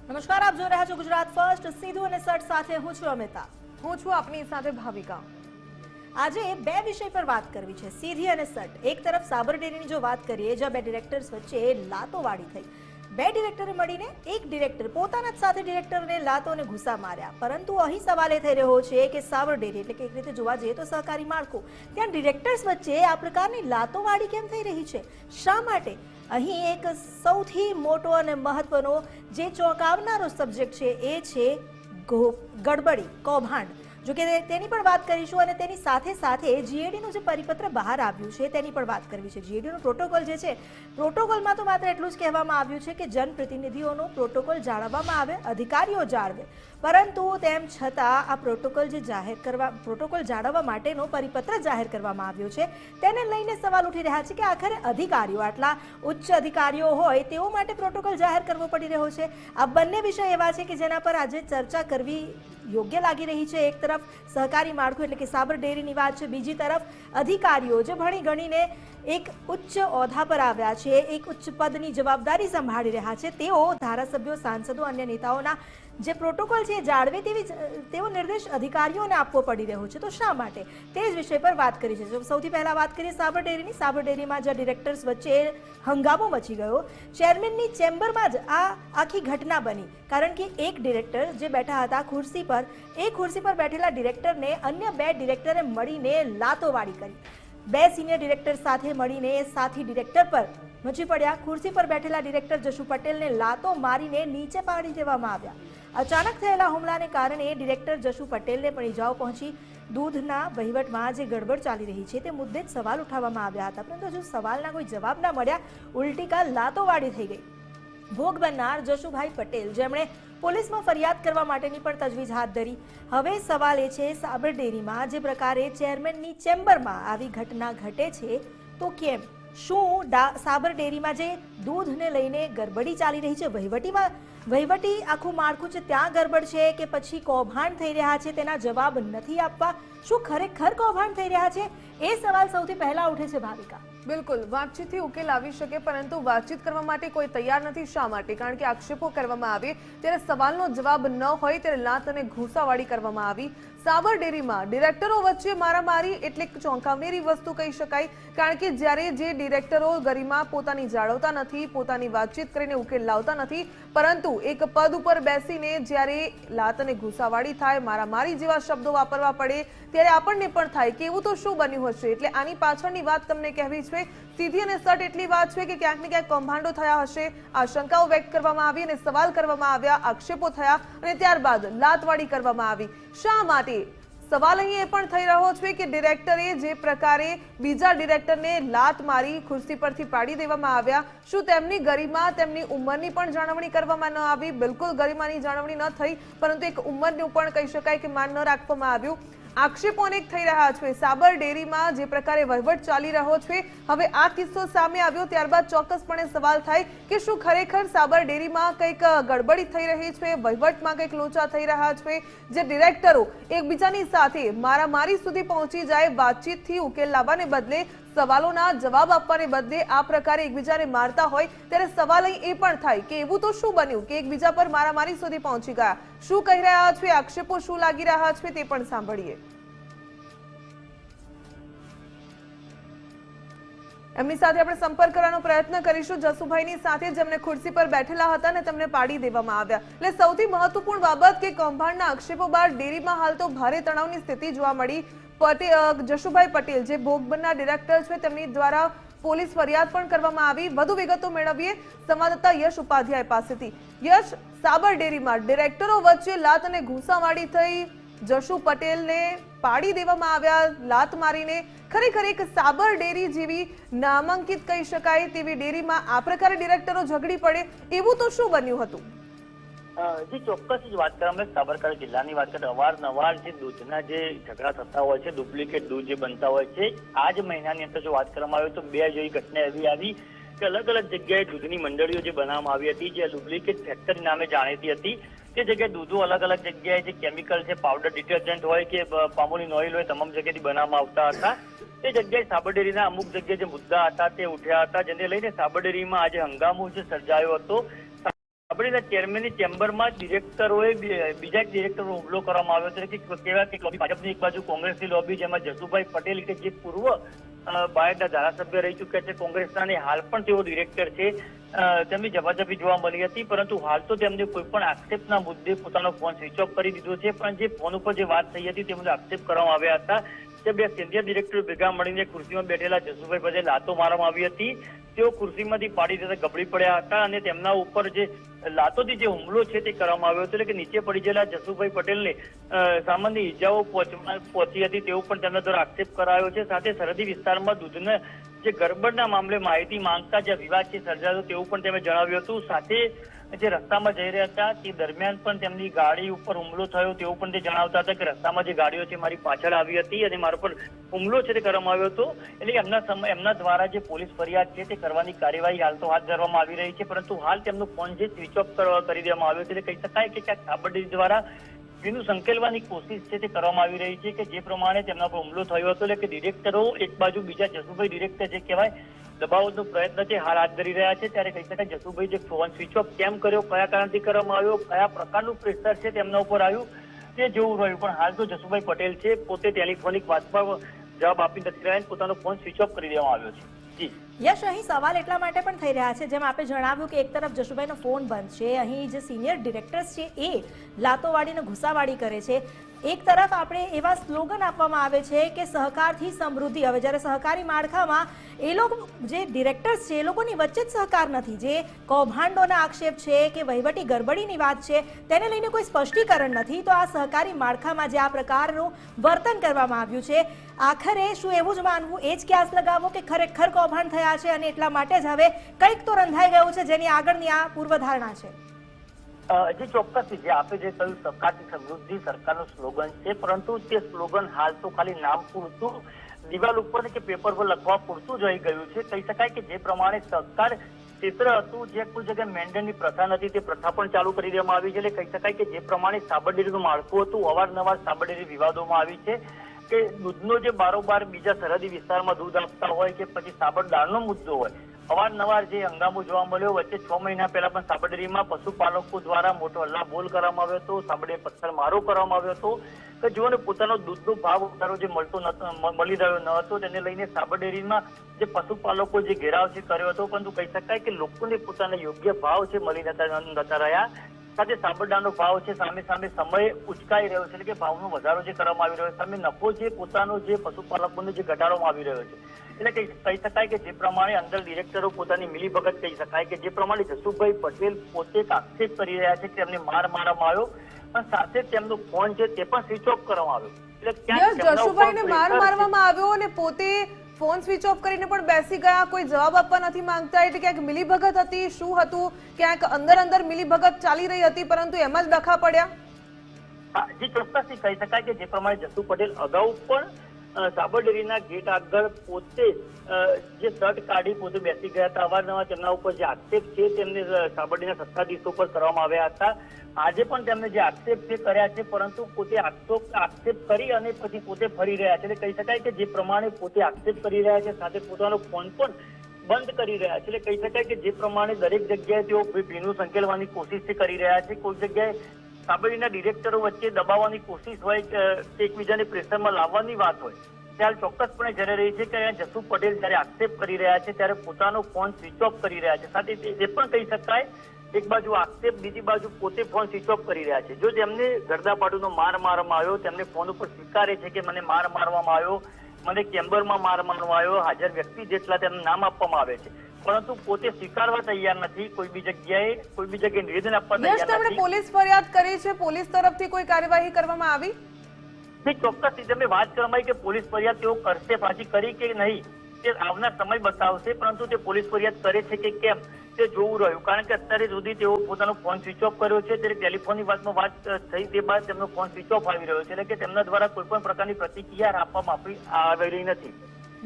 નમસ્કાર, આપ જોઈ રહ્યા છો ગુજરાત ફર્સ્ટ સીધું અને સટ સાથે હું છું અમિતા. હું છું આપની સાથે ભાવિકા. આજે બે વિષય પર વાત કરવી છે, સીધી અને સટ. એક તરફ સાબર ડેરીની જો વાત કરીએ, જ્યાં બે ડિરેક્ટર્સ વચ્ચે લાતોવાડી થઈ. બે ડિરેક્ટરે મળીને એક ડિરેક્ટર પોતાના જ સાથે ડિરેક્ટરને લાતો અને ઘૂસા માર્યા. પરંતુ અહીં સવાલ એ થઈ રહ્યો છે કે સાબર ડેરી એટલે કે એક રીતે જોવા જઈએ તો સહકારી માળખું, ત્યાં ડિરેક્ટર્સ વચ્ચે આ પ્રકારની લાતોવાડી કેમ થઈ રહી છે, શા માટે? અહીં એક સૌથી મોટો અને મહત્વનો જે ચોંકાવનારો સબ્જેક્ટ છે એ છે ગડબડી, કૌભાંડ. જો કે તેની પણ વાત કરીશું અને તેની સાથે સાથે જીએડીનું જે પરિપત્ર બહાર આવ્યું છે તેની પણ વાત કરવી છે. જીએડીનો પ્રોટોકોલ જે છે, પ્રોટોકોલમાં તો માત્ર એટલું જ કહેવામાં આવ્યું છે કે જનપ્રતિનિધિઓનો પ્રોટોકોલ જાળવવામાં આવે, અધિકારીઓ જાળવે. પરંતુ તેમ છતાં આ પ્રોટોકોલ જાળવવા માટેનો પરિપત્ર જાહેર કરવામાં આવ્યો છે, તેને લઈને સવાલ ઉઠી રહ્યા છે કે આખરે અધિકારીઓ, આટલા ઉચ્ચ અધિકારીઓ હોય તેઓ માટે પ્રોટોકોલ જાહેર કરવો પડી રહ્યો છે. આ બંને વિષય એવા છે કે જેના પર આજે ચર્ચા કરવી યોગ્ય લાગી રહી છે. એક તરફ સહકારી માળખું એટલે કે સાબર ડેરીની વાત છે, બીજી તરફ અધિકારીઓ જે ભણી ગણીને એક ઉચ્ચ ઓહદા પર આવ્યા છે, એક ઉચ્ચ પદની જવાબદારી સંભાળી રહ્યા છે, તેઓ ધારાસભ્યો, સાંસદો, અન્ય નેતાઓના જે પ્રોટોકોલ છે જાળવે તેવો નિર્દેશ અધિકારીઓને આપવો પડી રહ્યો છે. તો શા માટે, તે જ વિષય પર વાત કરી છે. સૌથી પહેલા વાત કરીએ સાબર ડેરીની. સાબર ડેરીમાં જ્યાં ડિરેક્ટર્સ વચ્ચે હંગામો મચી ગયો, ચેરમેનની ચેમ્બરમાં જ આ આખી ઘટના બની. કારણ કે એક ડિરેક્ટર જે બેઠા હતા ખુરશી પર, એ ખુરશી પર બેઠેલા ડિરેક્ટરને અન્ય બે ડિરેક્ટરે મળીને લાતોવાડી કરી. બે સિનિયર ડિરેક્ટર સાથે મળીને સાથી ડિરેક્ટર પર મચી પડ્યા. ખુરશી પર બેઠેલા ડિરેક્ટર જશુ પટેલને લાતો મારીને નીચે પાડી દેવામાં આવ્યા. અચાનક થયેલા હુમલાને કારણે ડિરેક્ટર જશુ પટેલને પણ ઈજાઓ પહોંચી. દૂધના વહીવટમાં જે ગડબડ ચાલી રહી છે તે મુદ્દે જ સવાલ ઉઠાવવામાં આવ્યા હતા, પરંતુ હજુ સવાલના કોઈ જવાબ ના મળ્યા, ઉલટી કા લાતોવાડી થઈ ગઈ. ભોગ બનનાર જશુભાઈ પટેલ, જેમણે પોલીસમાં ફરિયાદ કરવા માટેની પણ તજવીજ હાથ ધરી. હવે સવાલ એ છે, સાબર ડેરીમાં જે પ્રકારે ચેરમેનની ચેમ્બરમાં આવી ઘટના ઘટે છે તો કેમ? શું સાબર ડેરીમાં જે દૂધને લઈને ગરબડી ચાલી રહી છે, વહીવટી આખું માળખું છે ત્યાં ગરબડ છે કે પછી કૌભાંડ થઈ રહ્યા છે, તેના જવાબ નથી આપવા. શું ખરેખર કૌભાંડ થઈ રહ્યા છે? એ સવાલ સૌથી પહેલા ઉઠે છે ભાવિકા. બિલકુલ, વાતચીતથી ઉકેલ આવી શકે, પરંતુ વાતચીત કરવા માટે કોઈ તૈયાર નથી. શા માટે? કારણ કે આક્ષેપો કરવામાં આવે ત્યારે સવાલનો જવાબ ન હોય ત્યારે લાત અને ઘૂસાવાડી કરવામાં આવી. સાબર ડેરીમાં ડિરેક્ટરો વચ્ચે મારામારી એટલે ચોંકાવનારી વસ્તુ કહી શકાય. કારણ કે જ્યારે જે ડિરેક્ટરો ગરિમા પોતાની જાળવતા નથી, પોતાની વાતચીત કરીને ઉકેલ લાવતા નથી, પરંતુ એક પદ ઉપર બેસીને જ્યારે લાત અને ઘૂસાવાડી થાય, મારામારી જેવા શબ્દો વાપરવા પડે, ત્યારે આપણને પણ થાય કે એવું તો શું બન્યું હશે. એટલે આની પાછળની વાત તમને કહેવી છે. સીધી અને સટ એટલી વાત છે કે ક્યાંક ને ક્યાંક કૌભાંડો થયા હશે. આશંકાઓ વ્યક્ત કરવામાં આવી અને સવાલ કરવામાં આવ્યા, આક્ષેપો થયા અને ત્યારબાદ લાતવાડી કરવામાં આવી. શા માટે? સવાલ અહીં એ પણ થઈ રહ્યો છે કે ડિરેક્ટરે જે પ્રકારે બીજા ડિરેક્ટરને લાત મારી, ખુરશી પરથી પાડી દેવામાં આવ્યા, શું તેમની ગરિમા, તેમની ઉંમરની પણ જાળવણી કરવામાં ન આવી? બિલકુલ ગરિમાની જાળવણી ન થઈ, પરંતુ એક ઉંમરનું પણ કહી શકાય કે માન ન રાખવામાં આવ્યું. આક્ષેપો અનેક થઈ રહ્યા છે. સાબર ડેરીમાં જે પ્રકારે વહીવટ ચાલી રહ્યો છે, હવે આ કિસ્સો સામે આવ્યો ત્યારબાદ ચોક્કસપણે સવાલ થાય કે શું ખરેખર સાબર ડેરીમાં કંઈક ગડબડી થઈ રહી છે, વહીવટમાં કંઈક લોચા થઈ રહ્યા છે, જે ડિરેક્ટરો એકબીજાની સાથે મારામારી સુધી પહોંચી જાય, વાતચીતથી ઉકેલ લાવવાને બદલે, સવાલોના જવાબ આપવાને બદલે આ પ્રકારે એકબીજાને મારતા હોય, ત્યારે સવાલ અહીં એ પણ થાય કે એવું તો શું બન્યું કે એકબીજા પર મારામારી સુધી પહોંચી ગયા? શું કહી રહ્યા છે, આક્ષેપો શું લાગી રહ્યા છે, તે પણ સાંભળીએ. એમની સાથે આપણે સંપર્ક કરવાનો પ્રયત્ન કરીશું, જસુભાઈની સાથે, જેમને ખુરશી પર બેઠેલા હતા અને તેમને પાડી દેવામાં આવ્યા. એટલે સૌથી મહત્વપૂર્ણ બાબત કે કૌભાંડના આક્ષેપો બાદ ડેરીમાં હાલ તો ભારે તણાવની સ્થિતિ જોવા મળી. જશુભાઈ પટેલ જે ભોગ બનનાર ડિરેક્ટર છે, તેમની દ્વારા પોલીસ ફરિયાદ પણ કરવામાં આવી. વધુ વિગતો મેળવીએ સંવાદદાતા યશ ઉપાધ્યાય પાસેથી. યશ, સાબર ડેરીમાં ડિરેક્ટરો વચ્ચે લાત અને ઘૂસાવાડી થઈ, જશુ પટેલને પાડી દેવામાં આવ્યા લાત મારીને. ખરેખર એક સાબર ડેરી જેવી નામાંકિત કહી શકાય તેવી ડેરીમાં આ પ્રકારે ડિરેક્ટરો ઝઘડી પડે, એવું તો શું બન્યું હતું? જે ચોક્કસ જ વાત કરવામાં, સાબરકાંઠા જિલ્લાની વાત કરીએ, અવારનવાર જે દૂધના જે ઝઘડા થતા હોય છે, ડુપ્લિકેટ દૂધ જે બનતા હોય છે, આ જ મહિનાની અંદર જો વાત કરવામાં આવે તો બે જેવી ઘટના એવી આવી કે અલગ અલગ જગ્યાએ દૂધની મંડળીઓ જે બનાવવામાં આવી હતી, જે ડુપ્લિકેટ ફેક્ટરી નામે જાણીતી હતી, તે જગ્યાએ દૂધો અલગ અલગ જગ્યાએ જે કેમિકલ છે, પાવડર ડિટર્જન્ટ હોય કે પામોલિન ઓઇલ હોય, તમામ જગ્યાએથી બનાવવામાં આવતા હતા. તે જગ્યાએ સાબર ડેરીના અમુક જગ્યાએ જે મુદ્દા હતા તે ઉઠ્યા હતા, જેને લઈને સાબર ડેરીમાં આજે હંગામો જે સર્જાયો હતો. આપણે ચેરમેનની ચેમ્બરમાં ડિરેક્ટરોએ બીજા એક ડિરેક્ટરો હુમલો કરવામાં આવ્યો હતો કે કેવા કે લોબી ભાજપની એક બાજુ કોંગ્રેસની લોબી, જેમાં જસુભાઈ પટેલ કે જે પૂર્વ બાયડના ધારાસભ્ય રહી ચૂક્યા છે કોંગ્રેસના અને હાલ પણ તેઓ ડિરેક્ટર છે, તેમની ઝપાઝપી જોવા મળી હતી. પરંતુ હાલ તો તેમને કોઈ પણ આક્ષેપના મુદ્દે પોતાનો ફોન સ્વિચ ઓફ કરી દીધો છે. પણ જે ફોન ઉપર જે વાત થઈ હતી તે મુદ્દે આક્ષેપ કરવામાં આવ્યા હતા કે બે સિનિયર ડિરેક્ટરો ભેગા મળીને ખુરશીમાં બેઠેલા જસુભાઈ પટેલ લાતો મારવામાં આવી હતી. તેઓ ખુરશીમાંથી પાડી દેતા ગબડી પડ્યા હતા અને તેમના ઉપર જે લાતોથી જે હુમલો છે તે કરવામાં આવ્યો હતો. એટલે કે નીચે પડી ગયેલા જસુભાઈ પટેલને સામાન્ય ઈજાઓ પહોંચી હતી તેવું પણ તેમના દ્વારા આક્ષેપ કરાયો છે. સાથે સરહદી વિસ્તારમાં દૂધના જે ગરબડના મામલે માહિતી માંગતા જે વિવાદ છે સર્જાયો તેવું પણ તેમણે જણાવ્યું હતું. સાથે જે રસ્તામાં જઈ રહ્યા હતા તે દરમિયાન પણ તેમની ગાડી ઉપર હુમલો થયો તેવું પણ તે જણાવતા હતા કે રસ્તામાં જે ગાડીઓ છે મારી પાછળ આવી હતી અને મારા પર હુમલો છે તે કરવામાં આવ્યો હતો. એટલે એમના દ્વારા જે પોલીસ ફરિયાદ છે તે કરવાની કાર્યવાહી હાલ તો હાથ ધરવામાં આવી રહી છે. પરંતુ હાલ તેમનો ફોન જે સ્વિચ ઓફ કરી દેવામાં આવ્યો છે એટલે કહી શકાય કે ક્યાંક સાબરડેરી દ્વારા તેનું સંકેલવાની કોશિશ છે તે કરવામાં આવી રહી છે કે જે પ્રમાણે તેમના પર હુમલો થયો હતો. એટલે કે ડિરેક્ટરો એક બાજુ બીજા જસુભાઈ ડિરેક્ટર જે કહેવાય દબાવવાનો પ્રયત્ન છે હાલ હાથ ધરી રહ્યા છે. ત્યારે કહી શકાય જસુભાઈ જે ફોન સ્વિચ ઓફ કેમ કર્યો, કયા કારણથી કરવામાં આવ્યો, કયા પ્રકારનું પ્રેશર છે તેમના ઉપર આવ્યું તે જોવું રહ્યું. પણ હાલ તો જસુભાઈ પટેલ છે પોતે ટેલિફોનિક વાતમાં જવાબ આપી નથી રહ્યા, પોતાનો ફોન સ્વિચ ઓફ કરી દેવામાં આવ્યો છે. જી યશ, અહીં સવાલ એટલા માટે પણ થઈ રહ્યા છે, જેમ આપે જણાવ્યું કે એક તરફ જશુભાઈનો ફોન બંધ છે, અહીં જે સિનિયર ડિરેક્ટર્સ છે એ લાતોવાડીને ઘુસાવાડી કરે છે. એક તરફ આપણે એવા સ્લોગન આપવામાં આવે છે કે સહકારથી સમૃદ્ધિ. હવે જ્યારે સહકારી માળખામાં એ લોકો જે ડિરેક્ટર્સ છે એ લોકોની વચ્ચે જ સહકાર નથી, જે કૌભાંડોના આક્ષેપ છે કે વહીવટી ગડબડીની વાત છે તેને લઈને કોઈ સ્પષ્ટીકરણ નથી, તો આ સહકારી માળખામાં જે આ પ્રકારનું વર્તન કરવામાં આવ્યું છે, આખરે શું એવું જ માનવું, એ જ ક્યાસ લગાવો કે ખરેખર કૌભાંડ થયા છે અને એટલા માટે જ હવે કંઈક તો રંધાઈ ગયું છે જેની આગળની આ પૂર્વધારણા છે? જે ચોક્કસ જે આપે જે કહ્યું સહકારથી સમૃદ્ધિ સરકારનું સ્લોગન છે, પરંતુ તે સ્લોગન હાલ તો ખાલી નામ પૂરતું દિવાલ ઉપર કે પેપર પર લખવા પૂરતું જ રહી ગયું છે. કહી શકાય કે જે પ્રમાણે સહકાર ક્ષેત્ર હતું, જે કોઈ જગ્યાએ મેન્ડેટની પ્રથા નથી તે પ્રથા પણ ચાલુ કરી દેવામાં આવી છે. એટલે કહી શકાય કે જે પ્રમાણે સાબરડેરીનું માળખું હતું, અવારનવાર સાબરડેરી વિવાદોમાં આવી છે કે દૂધનો જે બારોબાર બીજા સરહદી વિસ્તારમાં દૂધ આપતા હોય કે પછી સાબરદારનો મુદ્દો હોય, અવારનવાર જે હંગામો જોવા મળ્યો. વચ્ચે 6 મહિના પહેલા પણ સાબરડેરીમાં પશુપાલકો દ્વારા મોટો હલ્લાબોલ કરવામાં આવ્યો હતો, સાબરડેરી પથ્થરમારો કરવામાં આવ્યો હતો કે જેઓને પોતાનો દૂધનો ભાવ વધારો જે મળી રહ્યો ન હતો તેને લઈને સાબરડેરીમાં જે પશુપાલકો જે ઘેરાવ છે કર્યો હતો. પરંતુ કહી શકાય કે લોકોને પોતાના યોગ્ય ભાવ છે મળી નતા રહ્યા. સાથે સાબરડાનો ભાવ છે સામે સમય ઉચકાઈ રહ્યો છે, એટલે કે ભાવનો વધારો જે કરવામાં આવી રહ્યો છે, સામે નફો જે પોતાનો જે પશુપાલકોને જે ઘટાડવામાં આવી રહ્યો છે. એટલે કહી શકાય કે જે પ્રમાણે અંદર ડિરેક્ટરો પોતાની મિલીભગત કહી શકાય કે જે પ્રમાણે જસુભાઈ પટેલ પોતે આક્ષેપ કરી રહ્યા છે કે એમને માર મારવામાં આવ્યો, પણ સાથે તેમનો ફોન છે તે પણ સ્વિચ ઓફ કરવામાં આવ્યો. એટલે જસુભાઈને માર મારવામાં આવ્યો અને પોતે ફોન સ્વિચ ઓફ કરીને પણ બેસી ગયા, કોઈ જવાબ આપવા નથી માંગતા. એટલે ક્યાંક મિલીભગત હતી, શું હતું, ક્યાંક અંદર મિલીભગત ચાલી રહી હતી પરંતુ એમાં જ ડખા પડ્યા? જી ચોક્કસથી કહી શકાય કે જે પ્રમાણે જસુ પટેલ અગાઉ પણ સાબરડેરીના ગેટ આગળ પોતે જે શર્ટ કાઢી પોતે બેસી ગયા હતા. અવારનવાર તેમના ઉપર જે આક્ષેપ છે તેમને સાબરડેરીના સત્તાધીશો પર કરવામાં આવ્યા હતા. આજે પણ તેમને જે આક્ષેપ છે કર્યા છે, પરંતુ પોતે આક્ષેપ કરી અને પછી પોતે ફરી રહ્યા છે. એટલે કહી શકાય કે જે પ્રમાણે પોતે આક્ષેપ કરી રહ્યા છે સાથે પોતાનો ફોન પણ બંધ કરી રહ્યા છે. એટલે કહી શકાય કે જે પ્રમાણે દરેક જગ્યાએ તેઓ ભીનું સંકેલવાની કોશિશ કરી રહ્યા છે. કોઈ જગ્યાએ સાબરડેરીના ડિરેક્ટરો વચ્ચે દબાવવાની કોશિશ હોય કે એકબીજાને પ્રેશરમાં લાવવાની વાત હોય, ત્યારે ચોક્કસપણે જણાઈ રહી છે કે જસુ પટેલ જયારે આક્ષેપ કરી રહ્યા છે ત્યારે પોતાનો ફોન સ્વિચ ઓફ કરી રહ્યા છે. સાથે એ પણ કહી શકાય એક બાજુ આક્ષેપ, બીજી બાજુ પોતે ફોન સ્વિચ ઓફ કરી રહ્યા છે. જો તેમને ગરદાપાટુનો માર મારવામાં આવ્યો, તેમને ફોન ઉપર સ્વીકારે છે કે મને માર મારવામાં આવ્યો, મને ચેમ્બરમાં માર મારવામાં આવ્યો, હાજર વ્યક્તિ જેટલા તેમને નામ આપવામાં આવે છે, પરંતુ પોતે સ્વીકારવા તૈયાર નથી. કોઈ બી જગ્યાએ નિવેદન આપવા તૈયાર નથી. પોલીસ ફરિયાદ કરી છે, પોલીસ તરફથી કોઈ કાર્યવાહી કરવામાં આવી? ચોક્કસ રીતે અમે વાત કરવામાં આવી કે પોલીસ ફરિયાદ તેઓ કરશે, પાછી કરી કે નહીં તે આવનાર સમય બતાવશે, પરંતુ તે પોલીસ ફરિયાદ કરે છે કે કેમ તે જોવું રહ્યું. કારણ કે અત્યારે સુધી તેઓ પોતાનો ફોન સ્વિચ ઓફ કર્યો છે. ત્યારે ટેલિફોનની વાતમાં વાત થઈ તે બાદ તેમનો ફોન સ્વિચ ઓફ આવી રહ્યો છે. એટલે કે તેમના દ્વારા કોઈ પણ પ્રકારની પ્રતિક્રિયા આપવામાં આવી રહી નથી.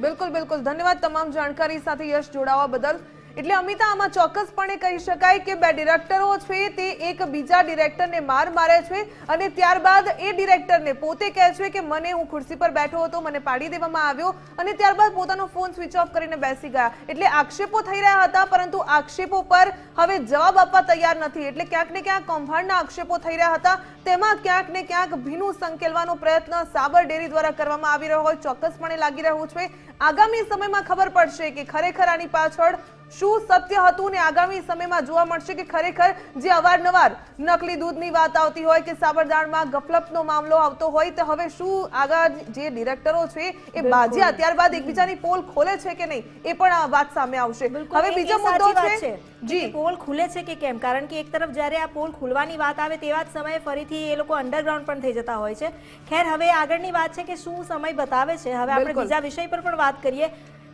બિલકુલ ધન્યવાદ તમામ જાણકારી સાથે યશ જોડાવા બદલ. એટલે અમિતા, આમાં ચોક્કસપણે કહી શકાય કે બે ડિરેક્ટરો છે તે એક બીજા ડિરેક્ટરને માર મારે છે અને ત્યારબાદ એ ડિરેક્ટરને પોતે કહે છે કે મને, હું ખુરશી પર બેઠો હતો, મને પાડી દેવામાં આવ્યો અને ત્યારબાદ પોતાનો ફોન સ્વિચ ઓફ કરીને બેસી ગયા. એટલે આક્ષેપો થઈ રહ્યા હતા, પરંતુ આક્ષેપો પર હવે જવાબ આપવા તૈયાર નથી. એટલે ક્યાંક ને ક્યાંક કૌભાંડના આક્ષેપો થઈ રહ્યા હતા, તેમાં ક્યાંક ને ક્યાંક ભીનું સંકેલવાનો પ્રયત્ન સાબર ડેરી દ્વારા કરવામાં આવી રહ્યો હોય ચોક્કસપણે લાગી રહ્યું છે. આગામી સમયમાં ખબર પડશે કે ખરેખર આની પાછળ શું સત્ય હતું ને આગામી સમયમાં જોવા મળશે કે ખરેખર જે અવારનવાર નકલી દૂધની વાત આવતી હોય કે સાબરદાણમાં ગફલતનો મામલો આવતો હોય, તો હવે શું આગળ જે ડિરેક્ટરો છે એ બાજ્યા ત્યારબાદ એકબીજાની પોલ ખોલે છે કે નહીં, એ પણ આ વાત સામે આવશે. હવે બીજો મુદ્દો છે જી, પોલ ખુલે છે કે કેમ, કારણ કે એક તરફ જ્યારે આ પોલ ખુલવાની વાત આવે તેવા જ સમયે ફરીથી એ લોકો અંડરગ્રાઉન્ડ પણ થઈ જતા હોય છે. ખેર, હવે આગળની વાત છે કે શું સમય બતાવે છે. હવે આપણે બીજા વિષય પર પણ વાત કરીએ.